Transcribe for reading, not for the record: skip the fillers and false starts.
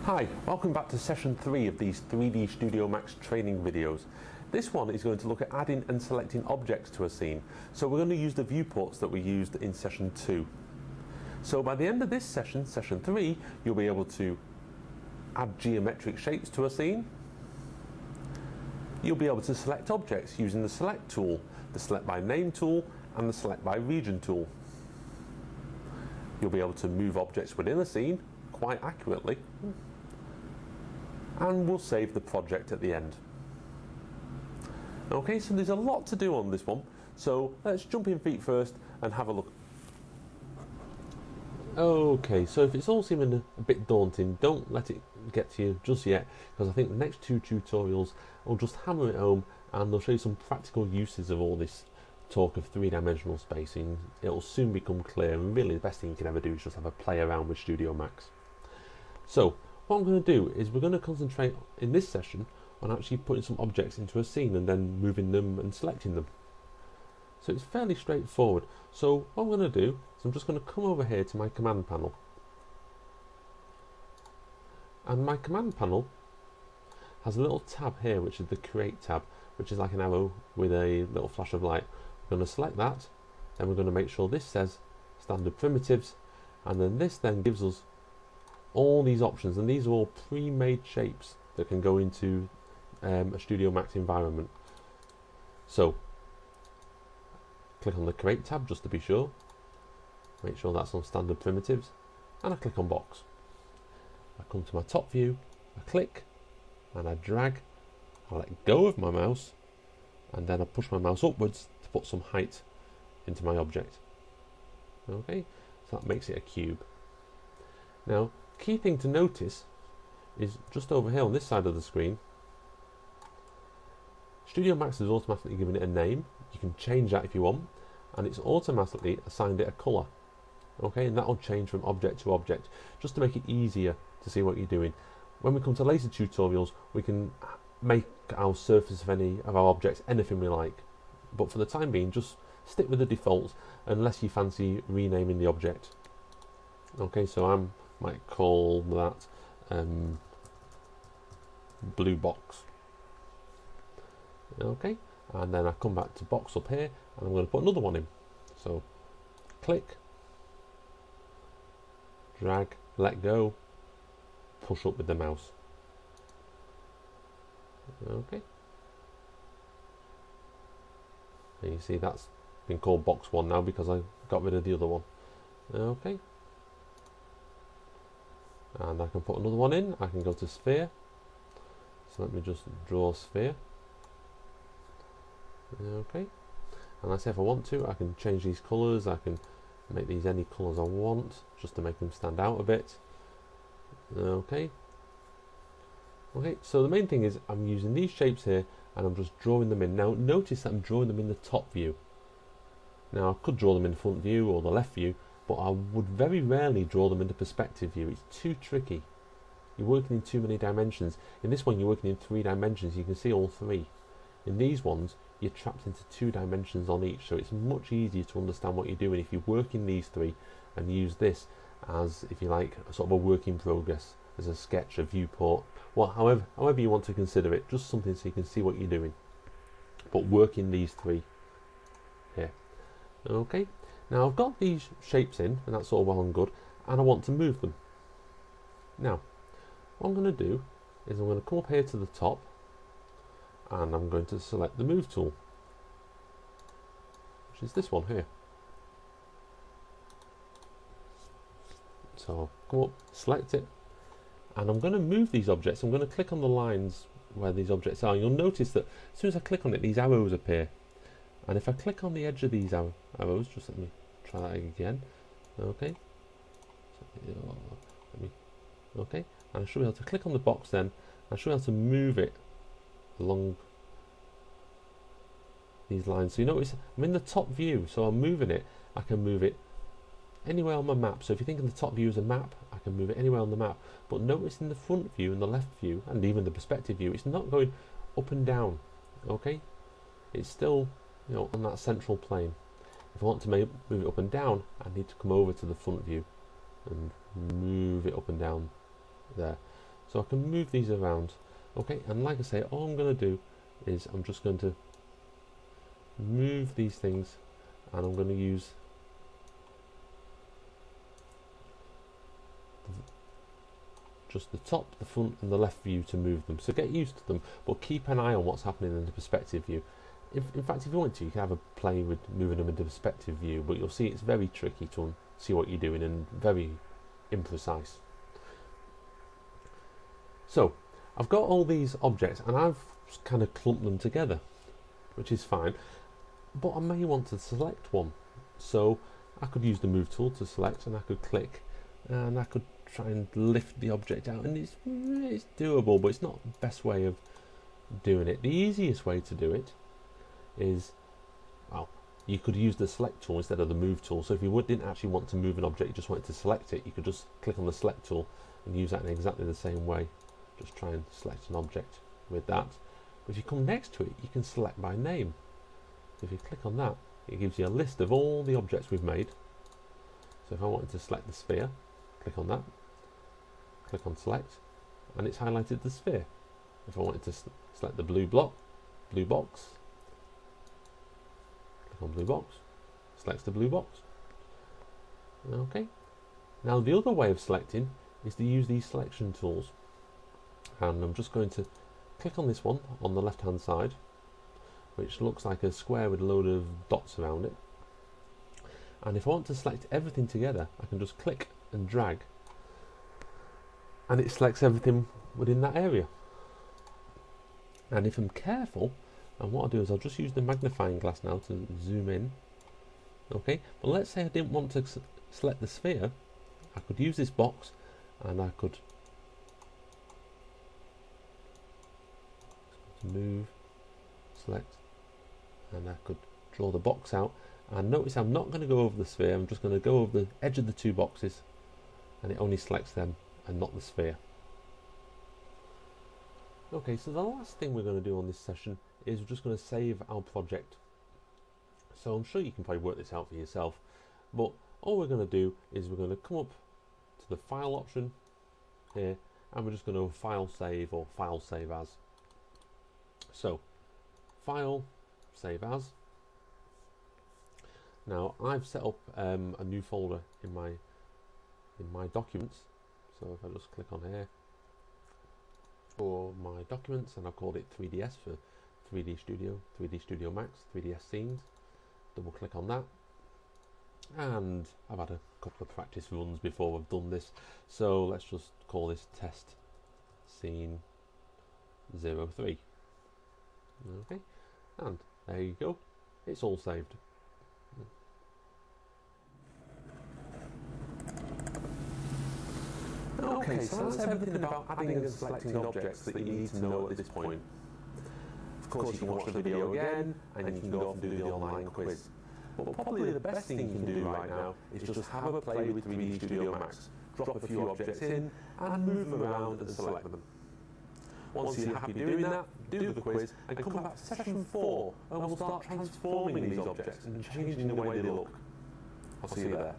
Hi, welcome back to session 3 of these 3D Studio Max training videos. This one is going to look at adding and selecting objects to a scene. So we're going to use the viewports that we used in session 2. So by the end of this session, session 3, you'll be able to add geometric shapes to a scene. You'll be able to select objects using the Select tool, the Select by Name tool, and the Select by Region tool. You'll be able to move objects within a scene quite accurately. And we'll save the project at the end. Okay, so there's a lot to do on this one, so let's jump in feet first and have a look. Okay, so if it's all seeming a bit daunting, don't let it get to you just yet, because I think the next two tutorials will just hammer it home and they'll show you some practical uses of all this talk of three-dimensional spacing. It'll soon become clear, and really the best thing you can ever do is just have a play around with Studio Max. So what I'm going to do is we're going to concentrate in this session on actually putting some objects into a scene and then moving them and selecting them. So it's fairly straightforward. So what I'm going to do is I'm just going to come over here to my command panel. And my command panel has a little tab here, which is the Create tab, which is like an arrow with a little flash of light. We're going to select that, then we're going to make sure this says Standard Primitives, and then this then gives us all these options, and these are all pre-made shapes that can go into a Studio Max environment. So click on the Create tab just to be sure, make sure that's on Standard Primitives, and I click on Box. I come to my top view, I click and I drag, I let go of my mouse, and then I push my mouse upwards to put some height into my object. Okay, so that makes it a cube. Now, key thing to notice is just over here on this side of the screen, Studio Max has automatically given it a name. You can change that if you want, and it's automatically assigned it a colour. Okay, and that will change from object to object just to make it easier to see what you're doing. When we come to later tutorials, we can make our surface of any of our objects anything we like, but for the time being just stick with the defaults unless you fancy renaming the object. Okay, so I might call that blue box. Okay, and then I come back to box up here and I'm going to put another one in. So click, drag, let go, push up with the mouse. Okay, and you see that's been called box 1 now because I got rid of the other one. Okay, and I can put another one in. I can go to sphere, so let me just draw a sphere. Okay, and I say if I want to, I can change these colours. I can make these any colours I want just to make them stand out a bit. Okay, so the main thing is I'm using these shapes here and I'm just drawing them in. Now notice that I'm drawing them in the top view. Now I could draw them in the front view or the left view, but I would very rarely draw them in the perspective view. It's too tricky. You're working in too many dimensions. In this one you're working in 3 dimensions. You can see all 3. In these ones you're trapped into 2 dimensions on each, so it's much easier to understand what you're doing if you work in these 3 and use this as, if you like, a sort of a work in progress, as a sketch, a viewport, however you want to consider it, just something so you can see what you're doing. But work in these 3 here. Okay, now I've got these shapes in, and that's all well and good, and I want to move them. Now, what I'm going to do is I'm going to come up here to the top, and I'm going to select the Move tool, which is this one here. So I'll come up, select it, and I'm going to move these objects. I'm going to click on the lines where these objects are. You'll notice that as soon as I click on it, these arrows appear. And if I click on the edge of these arrows, just let me try that again. Okay. Okay, and I should be able to click on the box then. I should be able to move it along these lines. So you notice I'm in the top view, so I'm moving it. I can move it anywhere on my map. So if you think of the top view as a map, I can move it anywhere on the map. But notice in the front view and the left view and even the perspective view, it's not going up and down. Okay, it's still, you know, on that central plane. If I want to move it up and down, I need to come over to the front view and move it up and down there. So I can move these around. Okay, and like I say, all I'm going to do is I'm just going to move these things, and I'm going to use just the top, the front and the left view to move them. So get used to them, but keep an eye on what's happening in the perspective view. In fact, if you want to, you can have a play with moving them into perspective view, but you'll see it's very tricky to see what you're doing and very imprecise. So I've got all these objects and I've kind of clumped them together, which is fine, but I may want to select one. So I could use the move tool to select, and I could click and I could try and lift the object out, and it's doable, but it's not the best way of doing it. The easiest way to do it is, well, you could use the select tool instead of the move tool. So if you didn't actually want to move an object, you just wanted to select it, you could just click on the select tool and use that in exactly the same way. Just try and select an object with that. But if you come next to it, you can select by name. So if you click on that, it gives you a list of all the objects we've made. So if I wanted to select the sphere, click on that, click on select, and it's highlighted the sphere. If I wanted to select the blue box, click on blue box, selects the blue box. Okay. Now the other way of selecting is to use these selection tools, and I'm just going to click on this one on the left hand side, which looks like a square with a load of dots around it. And if I want to select everything together, I can just click and drag, and it selects everything within that area. And if I'm careful, and what I'll do is I'll just use the magnifying glass now to zoom in. Okay, but let's say I didn't want to select the sphere, I could use this box and I could move, select, and I could draw the box out. And notice I'm not going to go over the sphere, I'm just going to go over the edge of the two boxes, and it only selects them and not the sphere. Okay, so the last thing we're going to do on this session is we're just going to save our project. So I'm sure you can probably work this out for yourself, but all we're going to do is we're going to come up to the file option here, and we're just going to file save or file save as. So file save as. Now I've set up a new folder in my documents. So if I just click on here for my documents, and I've called it 3ds for 3D Studio, 3D Studio Max, 3ds scenes. Double click on that, and I've had a couple of practice runs before we've done this, so let's just call this test scene 03. Okay, and there you go, it's all saved. Okay, so that's everything about adding and selecting objects that you need to know at this point. Of course, you can watch the video again, and you can go off and do the online quiz. But probably the best thing you can do right now is just have a play with 3D Studio Max, drop a few objects in, and move them around and select them. Once you're happy doing that, do the quiz, and come back to session 4, and we'll start transforming these objects and changing the way they look. I'll see you there.